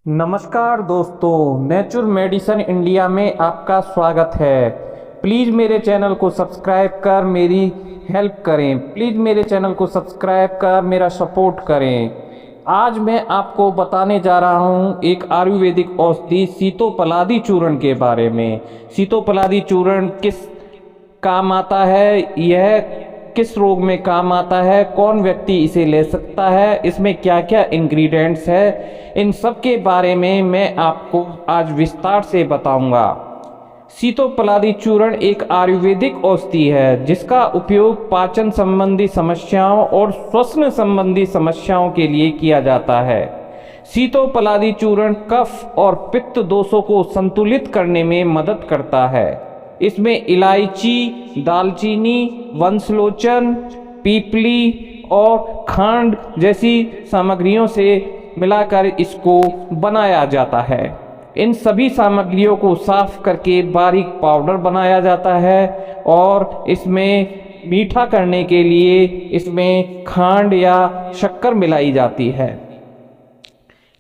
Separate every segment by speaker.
Speaker 1: नमस्कार दोस्तों, नेचुर medicine India में आपका स्वागत है। प्लीज़ मेरे चैनल को सब्सक्राइब कर मेरी हेल्प करें। प्लीज़ मेरे चैनल को सब्सक्राइब कर मेरा सपोर्ट करें। आज मैं आपको बताने जा रहा हूं एक आयुर्वेदिक औषधि सीतोपलादी चूर्ण के बारे में। सीतोपलादी चूर्ण किस काम आता है, यह किस रोग में काम आता है, कौन व्यक्ति इसे ले सकता है, इसमें क्या क्या इंग्रेडिएंट्स है, इन सब के बारे में मैं आपको आज विस्तार से बताऊंगा। सीतोपलादी चूर्ण एक आयुर्वेदिक औषधि है जिसका उपयोग पाचन संबंधी समस्याओं और श्वसन संबंधी समस्याओं के लिए किया जाता है। सीतोपलादी चूर्ण कफ और पित्त दोषों को संतुलित करने में मदद करता है। इसमें इलायची, दालचीनी, वंशलोचन, पीपली और खांड जैसी सामग्रियों से मिलाकर इसको बनाया जाता है। इन सभी सामग्रियों को साफ करके बारीक पाउडर बनाया जाता है और इसमें मीठा करने के लिए इसमें खांड या शक्कर मिलाई जाती है।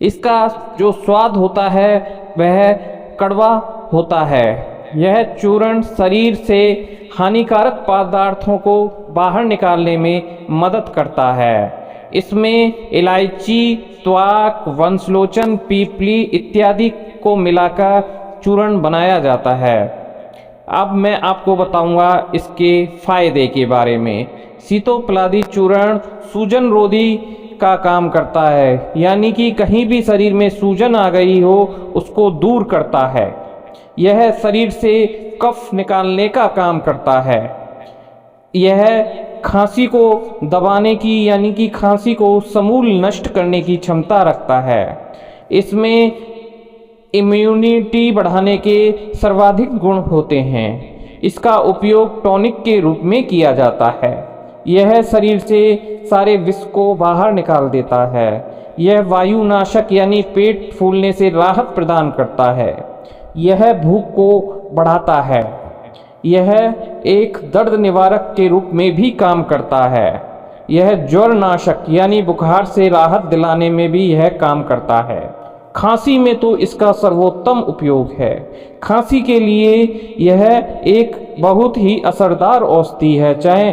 Speaker 1: इसका जो स्वाद होता है वह कड़वा होता है। यह चूर्ण शरीर से हानिकारक पदार्थों को बाहर निकालने में मदद करता है। इसमें इलायची, त्वाक, वंशलोचन, पीपली इत्यादि को मिलाकर चूर्ण बनाया जाता है। अब मैं आपको बताऊंगा इसके फायदे के बारे में। सीतोपलादी चूर्ण सूजन रोधी का काम करता है, यानी कि कहीं भी शरीर में सूजन आ गई हो उसको दूर करता है। यह शरीर से कफ निकालने का काम करता है। यह खांसी को दबाने की यानी कि खांसी को समूल नष्ट करने की क्षमता रखता है। इसमें इम्यूनिटी बढ़ाने के सर्वाधिक गुण होते हैं। इसका उपयोग टॉनिक के रूप में किया जाता है। यह शरीर से सारे विष को बाहर निकाल देता है। यह वायुनाशक यानी पेट फूलने से राहत प्रदान करता है। यह भूख को बढ़ाता है। यह एक दर्द निवारक के रूप में भी काम करता है। यह ज्वर नाशक यानी बुखार से राहत दिलाने में भी यह काम करता है। खांसी में तो इसका सर्वोत्तम उपयोग है। खांसी के लिए यह एक बहुत ही असरदार औषधि है, चाहे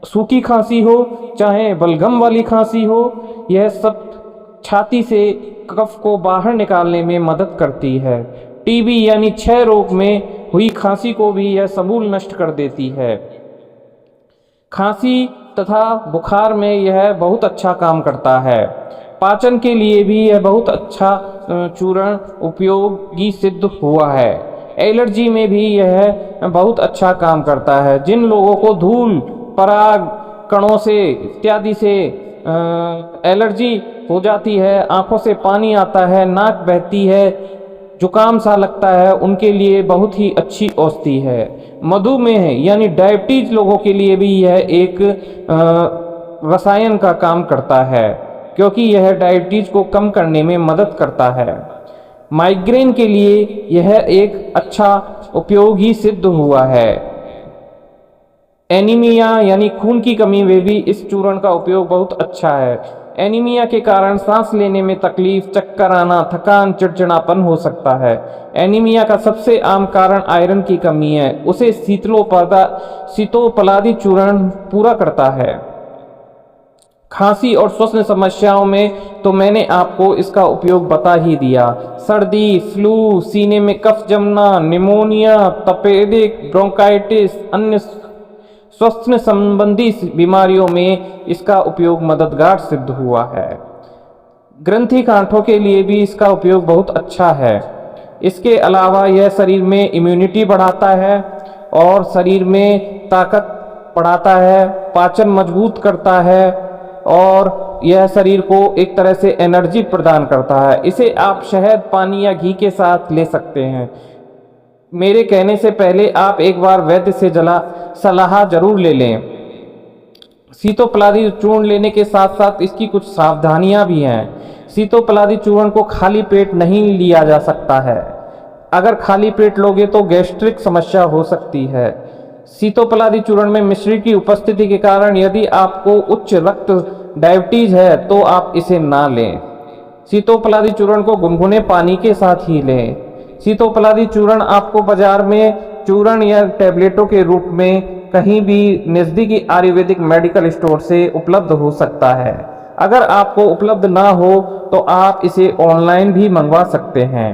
Speaker 1: सूखी खांसी हो चाहे बलगम वाली खांसी हो। यह सब छाती से कफ को बाहर निकालने में मदद करती है। टीबी यानी क्षय रोग में हुई खांसी को भी यह समूल नष्ट कर देती है। खांसी तथा बुखार में यह बहुत अच्छा काम करता है। पाचन के लिए भी यह बहुत अच्छा चूर्ण उपयोगी सिद्ध हुआ है। एलर्जी में भी यह बहुत अच्छा काम करता है। जिन लोगों को धूल, पराग कणों से इत्यादि से एलर्जी हो जाती है, आंखों से पानी आता है, नाक बहती है, जुकाम सा लगता है, उनके लिए बहुत ही अच्छी औषधि है। मधुमेह यानी डायबिटीज लोगों के लिए भी यह एक रसायन का काम करता है, क्योंकि यह डायबिटीज को कम करने में मदद करता है। माइग्रेन के लिए यह एक अच्छा उपयोगी सिद्ध हुआ है। एनीमिया यानी खून की कमी में भी इस चूर्ण का उपयोग बहुत अच्छा है। एनीमिया के कारण सांस लेने में तकलीफ, चक्कर आना, थकान, चिड़चिड़ापन हो सकता है। एनीमिया का सबसे आम कारण आयरन की कमी है, उसे सीतोपलादी चूर्ण पूरा करता है। खांसी और श्वसन समस्याओं में तो मैंने आपको इसका उपयोग बता ही दिया। सर्दी, फ्लू, सीने में कफ जमना, निमोनिया, तपेदिक, ब्रोंकाइटिस, अन्य श्वसन संबंधी बीमारियों में इसका उपयोग मददगार सिद्ध हुआ है। ग्रंथि गांठों के लिए भी इसका उपयोग बहुत अच्छा है। इसके अलावा यह शरीर में इम्यूनिटी बढ़ाता है और शरीर में ताकत बढ़ाता है, पाचन मजबूत करता है और यह शरीर को एक तरह से एनर्जी प्रदान करता है। इसे आप शहद, पानी या घी के साथ ले सकते हैं। मेरे कहने से पहले आप एक बार वैद्य से सलाह जरूर ले लें। सीतोपलादी चूर्ण लेने के साथ साथ इसकी कुछ सावधानियां भी हैं। सीतोपलादी चूर्ण को खाली पेट नहीं लिया जा सकता है। अगर खाली पेट लोगे तो गैस्ट्रिक समस्या हो सकती है। सीतोपलादी चूर्ण में मिश्री की उपस्थिति के कारण यदि आपको उच्च रक्त डायबिटीज है तो आप इसे ना लें। सीतोपलादी चूर्ण को गुनगुने पानी के साथ ही लें। सीतोपलादी चूर्ण आपको बाजार में चूर्ण या टैबलेटों के रूप में कहीं भी नज़दीकी आयुर्वेदिक मेडिकल स्टोर से उपलब्ध हो सकता है। अगर आपको उपलब्ध ना हो तो आप इसे ऑनलाइन भी मंगवा सकते हैं।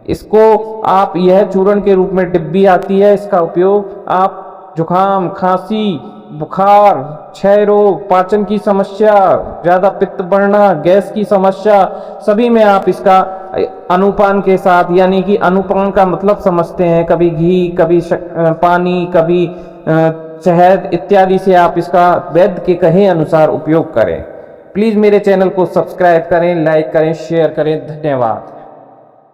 Speaker 1: इसको आप यह चूर्ण के रूप में डिब्बी आती है, इसका उपयोग आप जुखाम, खांसी, बुखार, क्षय रोग, पाचन की समस्या, ज़्यादा पित्त बढ़ना, गैस की समस्या, सभी में आप इसका अनुपान के साथ, यानी कि अनुपान का मतलब समझते हैं, कभी घी, कभी पानी, कभी शहद इत्यादि से आप इसका वैद्य के कहे अनुसार उपयोग करें। प्लीज़ मेरे चैनल को सब्सक्राइब करें, लाइक करें, शेयर करें। धन्यवाद।